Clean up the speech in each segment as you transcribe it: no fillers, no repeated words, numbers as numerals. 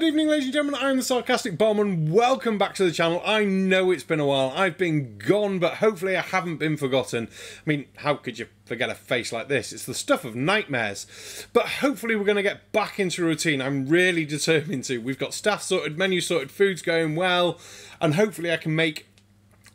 evening, ladies and gentlemen, I'm the Sarcastic Bomb and welcome back to the channel. I know it's been a while, I've been gone, but hopefully I haven't been forgotten. I mean, how could you forget a face like this? It's the stuff of nightmares. But hopefully we're going to get back into routine. I'm really determined to. We've got staff sorted, menu sorted, food's going well, and hopefully I can make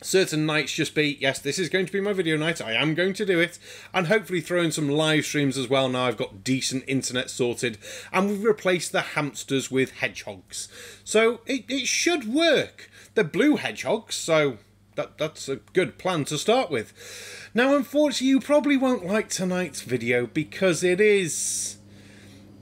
certain nights just be, yes, this is going to be my video night, I am going to do it, and hopefully throw in some live streams as well now I've got decent internet sorted, and we've replaced the hamsters with hedgehogs. So it should work. They're blue hedgehogs, so that's a good plan to start with. Now, unfortunately, you probably won't like tonight's video because it is...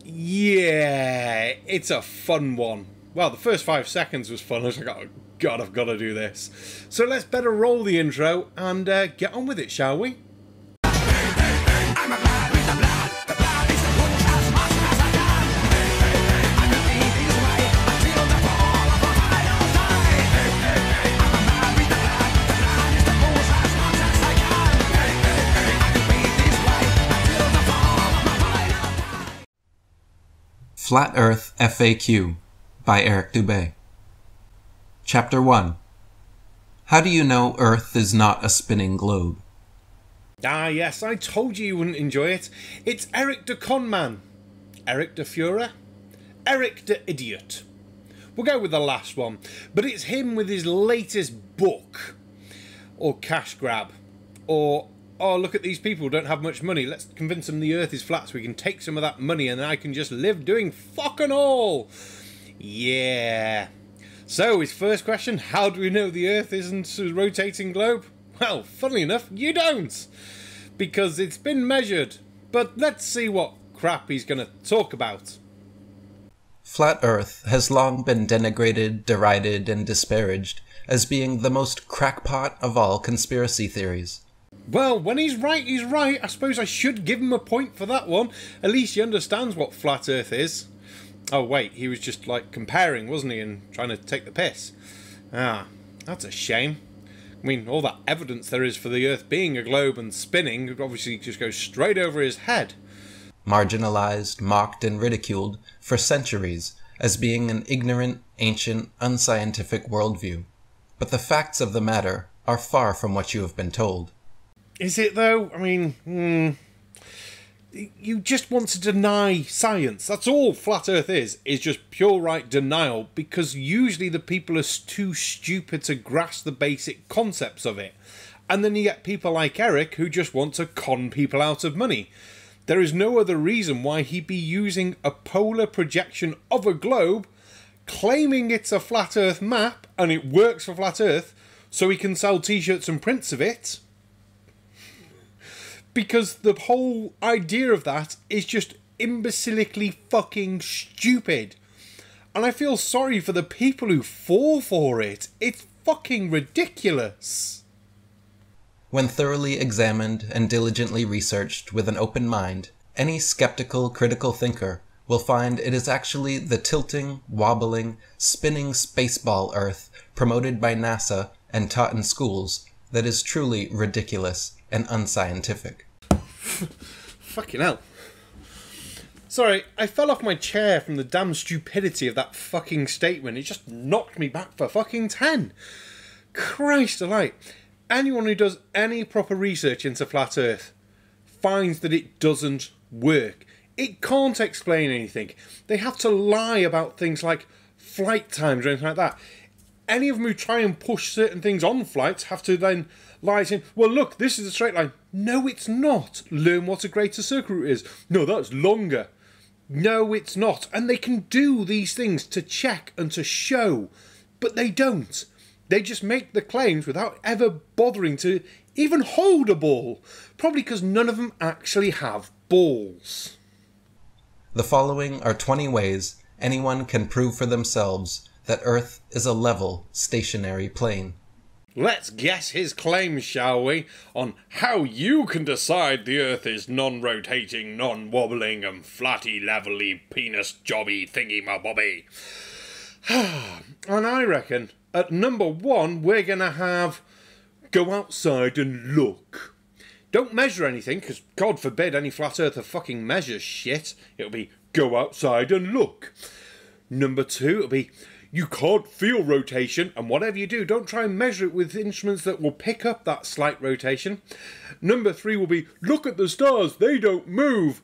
yeah, it's a fun one. Well, the first 5 seconds was fun. I was like, oh, God, I've got to do this. So let's better roll the intro and get on with it, shall we? Flat Earth FAQ by Eric Dubay. Chapter 1. How do you know Earth is not a spinning globe? Ah yes, I told you wouldn't enjoy it. It's Eric the Conman. Eric the Führer? Eric the Idiot. We'll go with the last one. But it's him with his latest book. Or cash grab. Or, oh, look at these people who don't have much money. Let's convince them the Earth is flat so we can take some of that money and I can just live doing fucking all. Yeah. So, his first question, how do we know the Earth isn't a rotating globe? Well, funnily enough, you don't. Because it's been measured. But let's see what crap he's going to talk about. Flat Earth has long been denigrated, derided, and disparaged as being the most crackpot of all conspiracy theories. Well, when he's right, he's right. I suppose I should give him a point for that one. At least he understands what flat Earth is. Oh wait, he was just like comparing, wasn't he, and trying to take the piss. Ah, that's a shame. I mean, all that evidence there is for the Earth being a globe and spinning obviously just goes straight over his head. Marginalized, mocked, and ridiculed for centuries as being an ignorant, ancient, unscientific worldview. But the facts of the matter are far from what you have been told. Is it though? I mean, you just want to deny science. That's all flat Earth is just pure right denial, because usually the people are too stupid to grasp the basic concepts of it. And then you get people like Eric who just want to con people out of money. There is no other reason why he'd be using a polar projection of a globe, claiming it's a flat Earth map and it works for flat Earth, so he can sell t-shirts and prints of it. Because the whole idea of that is just imbecilically fucking stupid. And I feel sorry for the people who fall for it. It's fucking ridiculous. When thoroughly examined and diligently researched with an open mind, any skeptical, critical thinker will find it is actually the tilting, wobbling, spinning spaceball Earth promoted by NASA and taught in schools that is truly ridiculous and unscientific. Fucking hell. Sorry, I fell off my chair from the damn stupidity of that fucking statement. It just knocked me back for fucking 10. Christ alight. Anyone who does any proper research into flat Earth finds that it doesn't work. It can't explain anything. They have to lie about things like flight times or anything like that. Any of them who try and push certain things on flights have to then lie saying, well look, this is a straight line. No, it's not. Learn what a greater circle route is. No, that's longer. No, it's not. And they can do these things to check and to show, but they don't. They just make the claims without ever bothering to even hold a ball. Probably because none of them actually have balls. The following are 20 ways anyone can prove for themselves that Earth is a level, stationary plane. Let's guess his claims, shall we, on how you can decide the Earth is non-rotating, non-wobbling, and flatty, levelly, penis-jobby thingy-ma-bobby. And I reckon, at number 1, we're going to have go outside and look. Don't measure anything, because God forbid any flat earther fucking measures shit. It'll be go outside and look. Number 2, it'll be, you can't feel rotation, and whatever you do, don't try and measure it with instruments that will pick up that slight rotation. Number 3 will be, look at the stars, they don't move.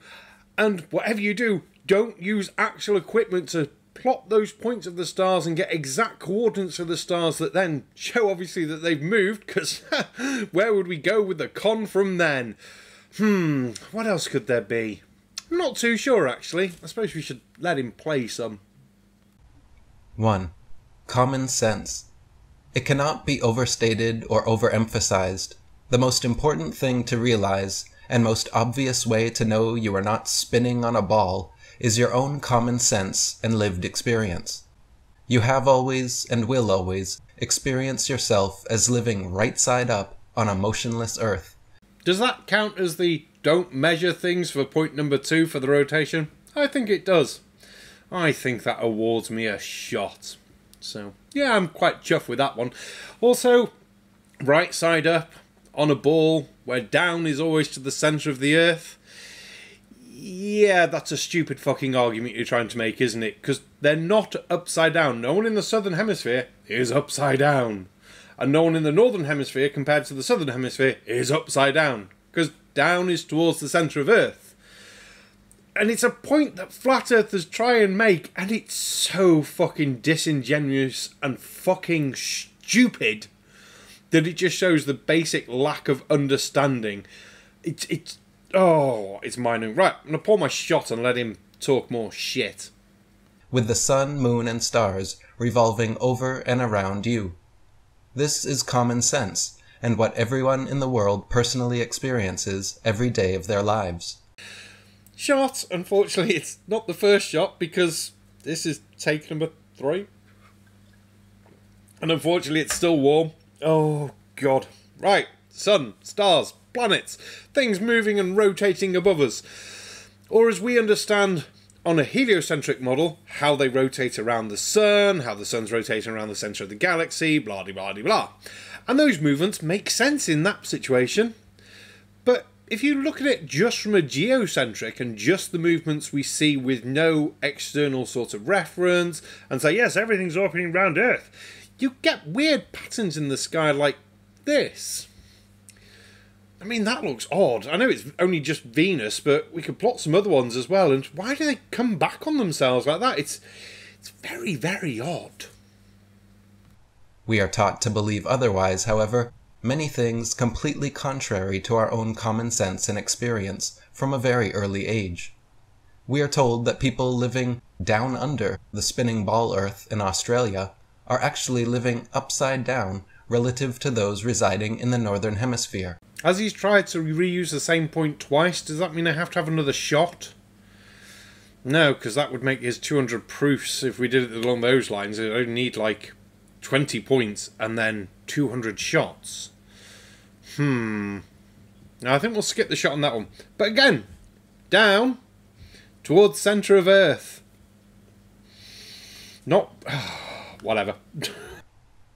And whatever you do, don't use actual equipment to plot those points of the stars and get exact coordinates of the stars that then show obviously that they've moved, because where would we go with the con from then? What else could there be? I'm not too sure actually. I suppose we should let him play some. 1. Common sense. It cannot be overstated or overemphasized. The most important thing to realize, and most obvious way to know you are not spinning on a ball, is your own common sense and lived experience. You have always, and will always, experience yourself as living right side up on a motionless earth. Does that count as the don't measure things for point number 2 for the rotation? I think it does. I think that awards me a shot. So, yeah, I'm quite chuffed with that one. Also, right side up on a ball where down is always to the centre of the earth. Yeah, that's a stupid fucking argument you're trying to make, isn't it? Because they're not upside down. No one in the southern hemisphere is upside down. And no one in the northern hemisphere compared to the southern hemisphere is upside down. Because down is towards the centre of earth. And it's a point that flat earthers try and make, and it's so fucking disingenuous and fucking stupid that it just shows the basic lack of understanding. It's mind-numbing. Right, I'm going to pour my shot and let him talk more shit. With the sun, moon, and stars revolving over and around you. This is common sense, and what everyone in the world personally experiences every day of their lives. Shot. Unfortunately, it's not the first shot because this is take number 3. And unfortunately, it's still warm. Oh, God. Right. Sun, stars, planets, things moving and rotating above us. Or as we understand on a heliocentric model, how they rotate around the sun, how the sun's rotating around the centre of the galaxy, blah, blah, blah, blah. And those movements make sense in that situation. But if you look at it just from a geocentric and just the movements we see with no external sort of reference and say, yes, everything's orbiting around Earth, you get weird patterns in the sky like this. I mean, that looks odd. I know it's only just Venus, but we could plot some other ones as well. And why do they come back on themselves like that? It's very, very odd. We are taught to believe otherwise, however, many things completely contrary to our own common sense and experience from a very early age. We are told that people living down under the spinning ball Earth in Australia are actually living upside down relative to those residing in the northern hemisphere. As he's tried to reuse the same point twice, does that mean I have to have another shot? No, because that would make his 200 proofs if we did it along those lines. I'd only need like 20 points and then 200 shots. Now, I think we'll skip the shot on that one. But again, down towards centre of Earth. Not... whatever.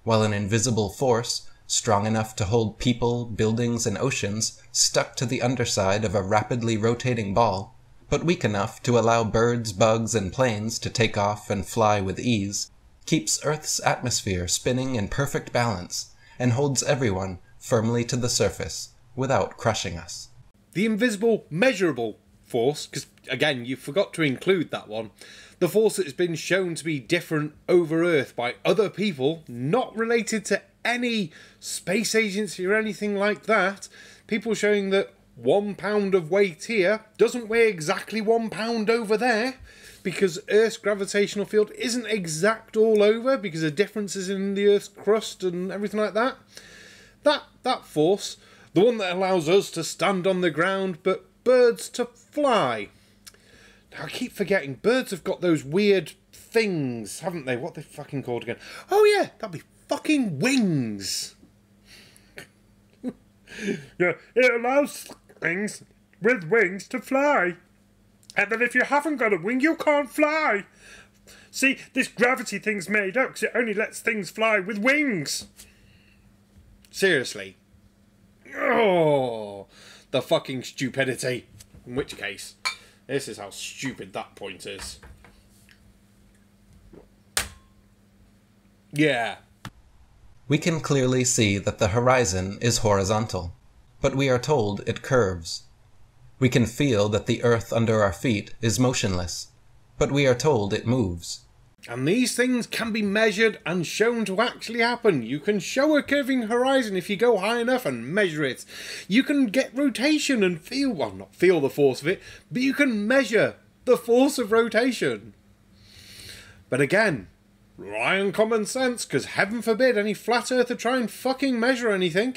While an invisible force, strong enough to hold people, buildings, and oceans stuck to the underside of a rapidly rotating ball, but weak enough to allow birds, bugs, and planes to take off and fly with ease, keeps Earth's atmosphere spinning in perfect balance, and holds everyone firmly to the surface, without crushing us. The invisible, measurable force, because again, you forgot to include that one, the force that has been shown to be different over Earth by other people, not related to any space agency or anything like that, people showing that 1 pound of weight here doesn't weigh exactly 1 pound over there, because Earth's gravitational field isn't exact all over, because of differences in the Earth's crust and everything like that. That force, the one that allows us to stand on the ground, but birds to fly. Now, I keep forgetting, birds have got those weird things, haven't they? What are they fucking called again? Oh yeah, that'd be fucking wings. Yeah, it allows things with wings to fly. And then if you haven't got a wing, you can't fly. See, this gravity thing's made up because it only lets things fly with wings. Seriously. Oh, the fucking stupidity. In which case, this is how stupid that point is. Yeah. We can clearly see that the horizon is horizontal, but we are told it curves. We can feel that the earth under our feet is motionless, but we are told it moves. And these things can be measured and shown to actually happen. You can show a curving horizon if you go high enough and measure it. You can get rotation and feel, well, not feel the force of it, but you can measure the force of rotation. But again, rely on common sense, because heaven forbid any flat earther try and fucking measure anything.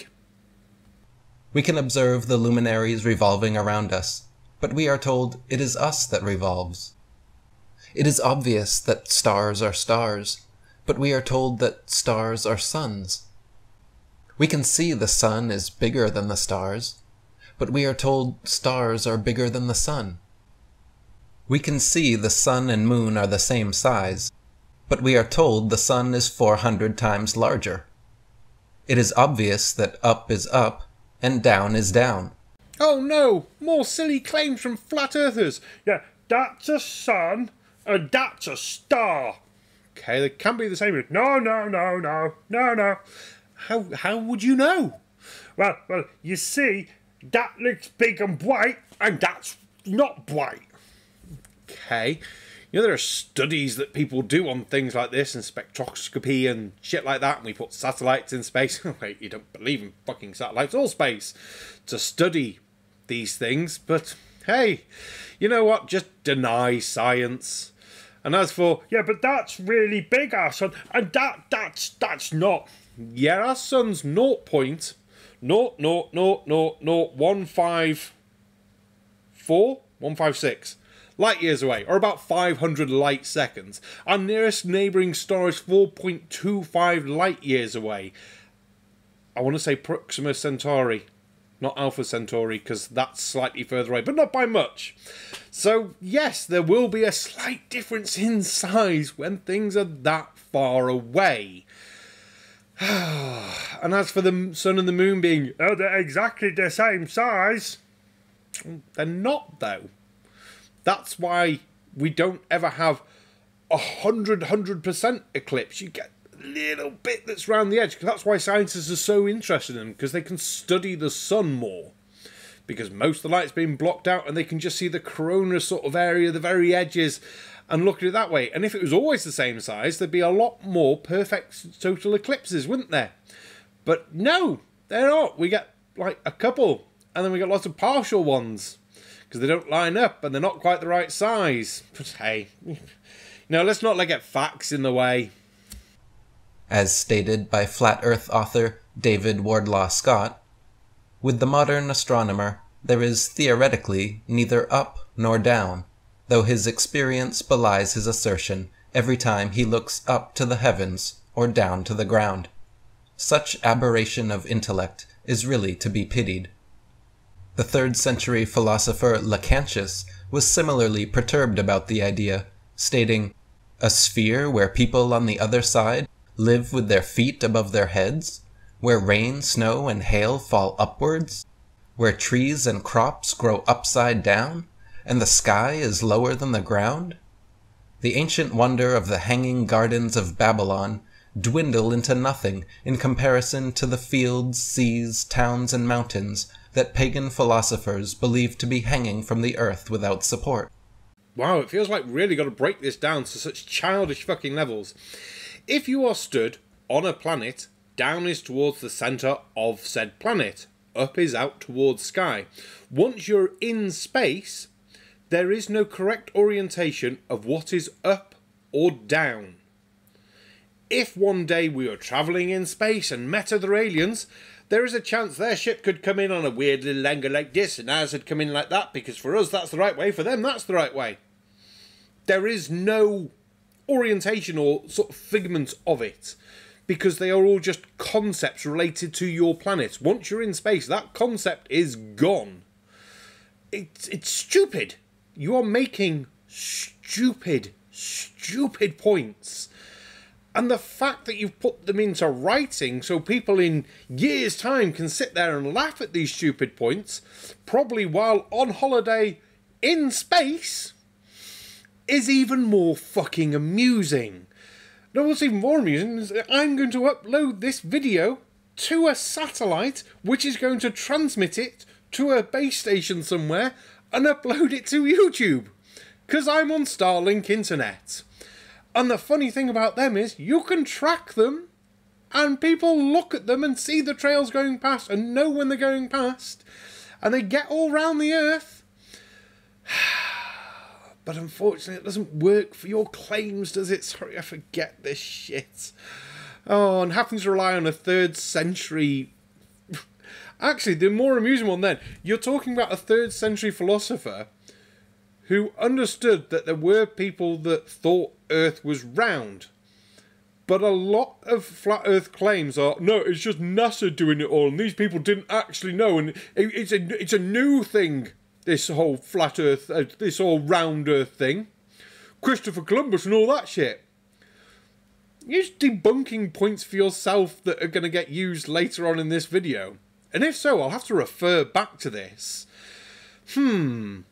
We can observe the luminaries revolving around us, but we are told it is us that revolves. It is obvious that stars are stars, but we are told that stars are suns. We can see the sun is bigger than the stars, but we are told stars are bigger than the sun. We can see the sun and moon are the same size, but we are told the sun is 400 times larger. It is obvious that up is up and down is down. Oh no, more silly claims from flat earthers. Yeah, that's a sun and that's a star. Okay, they can be the same. No. How would you know? Well, you see, that looks big and bright, and that's not bright. Okay. You know, there are studies that people do on things like this and spectroscopy and shit like that, and we put satellites in space. Wait, you don't believe in fucking satellites or space to study these things, but hey, you know what? Just deny science. And as for, yeah, but that's really big, our sun, and that's not. Yeah, our sun's 0.0000156 light years away, or about 500 light seconds. Our nearest neighbouring star is 4.25 light years away. I want to say Proxima Centauri, not Alpha Centauri, because that's slightly further away, but not by much. So, yes, there will be a slight difference in size when things are that far away. And as for the sun and the moon being, oh, they're exactly the same size. They're not, though. That's why we don't ever have 100% eclipse. You get a little bit that's round the edge. That's why scientists are so interested in them, because they can study the sun more. Because most of the light's been blocked out and they can just see the corona sort of area, the very edges, and look at it that way. And if it was always the same size, there'd be a lot more perfect total eclipses, wouldn't there? But no, they're not. We get like a couple, and then we get lots of partial ones, because they don't line up and they're not quite the right size. But hey, let's not get facts in the way. As stated by Flat Earth author David Wardlaw Scott, with the modern astronomer, there is theoretically neither up nor down, though his experience belies his assertion every time he looks up to the heavens or down to the ground. Such aberration of intellect is really to be pitied. The 3rd century philosopher Lactantius was similarly perturbed about the idea, stating, "A sphere where people on the other side live with their feet above their heads? Where rain, snow, and hail fall upwards? Where trees and crops grow upside down, and the sky is lower than the ground? The ancient wonder of the hanging gardens of Babylon dwindle into nothing in comparison to the fields, seas, towns, and mountains that pagan philosophers believe to be hanging from the earth without support." Wow, it feels like really got to break this down to such childish fucking levels. If you are stood on a planet, down is towards the centre of said planet. Up is out towards sky. Once you're in space, there is no correct orientation of what is up or down. If one day we were travelling in space and met other aliens, there is a chance their ship could come in on a weird little angle like this and ours would come in like that, because for us that's the right way, for them that's the right way. There is no orientation or sort of figment of it, because they are all just concepts related to your planet. Once you're in space, that concept is gone. It's stupid. You are making stupid points. And the fact that you've put them into writing so people in years' time can sit there and laugh at these stupid points, probably while on holiday in space, is even more fucking amusing. No, what's even more amusing is that I'm going to upload this video to a satellite, which is going to transmit it to a base station somewhere and upload it to YouTube. Because I'm on Starlink internet. And the funny thing about them is you can track them and people look at them and see the trails going past and know when they're going past. And they get all round the earth. But unfortunately, it doesn't work for your claims, does it? Sorry, I forget this shit. Oh, and having to rely on a 3rd century... Actually, the more amusing one then, you're talking about a 3rd century philosopher who understood that there were people that thought Earth was round. But a lot of flat Earth claims are, no, it's just NASA doing it all, and these people didn't actually know, and it's a new thing. This whole flat Earth, this whole round Earth thing. Christopher Columbus and all that shit. Use debunking points for yourself that are going to get used later on in this video. And if so, I'll have to refer back to this. Truly,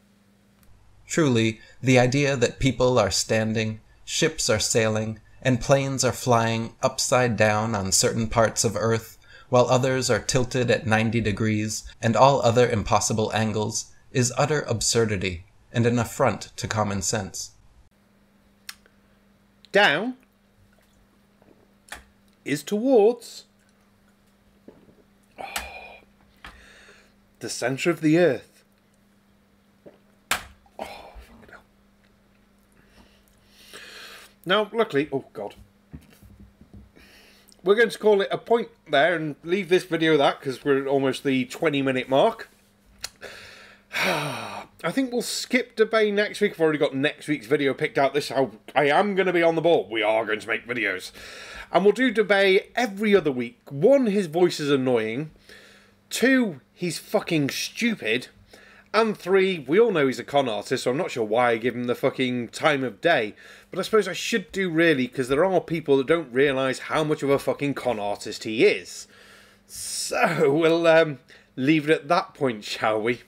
the idea that people are standing, ships are sailing, and planes are flying upside down on certain parts of Earth, while others are tilted at 90 degrees, and all other impossible angles, is utter absurdity and an affront to common sense. Down is towards the centre of the Earth. Oh, fucking hell. Now, luckily, oh God, we're going to call it a point there and leave this video that, because we're at almost the 20-minute mark. I think we'll skip debate next week. I've already got next week's video picked out. This is how I am going to be on the ball. We are going to make videos. And we'll do debate every other week. 1, his voice is annoying. 2, he's fucking stupid. And 3, we all know he's a con artist, so I'm not sure why I give him the fucking time of day. But I suppose I should do really, because there are people that don't realise how much of a fucking con artist he is. So, we'll leave it at that point, shall we?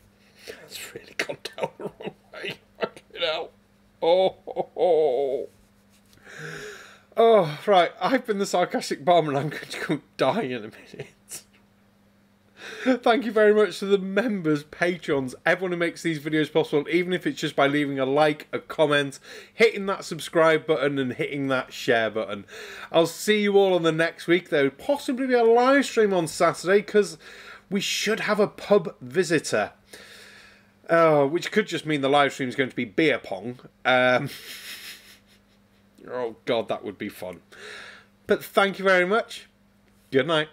It's really gone down the wrong way. Fucking hell. Oh, right. I've been the sarcastic bomb and I'm going to go die in a minute. Thank you very much to the members, patrons, everyone who makes these videos possible, even if it's just by leaving a like, a comment, hitting that subscribe button and hitting that share button. I'll see you all on the next week. There will possibly be a live stream on Saturday because we should have a pub visitor. Which could just mean the live stream is going to be beer pong. Oh God, that would be fun. But thank you very much. Good night.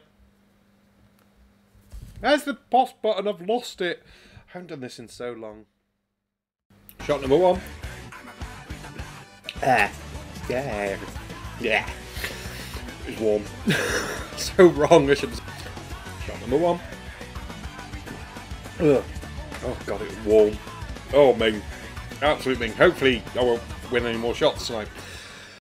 There's the pause button. I've lost it. I haven't done this in so long. Shot number 1. Yeah. It's warm. So wrong. I should have... Shot number 1. Ugh. Oh God, it was warm. Oh, Ming. Absolute Ming. Hopefully I won't win any more shots tonight.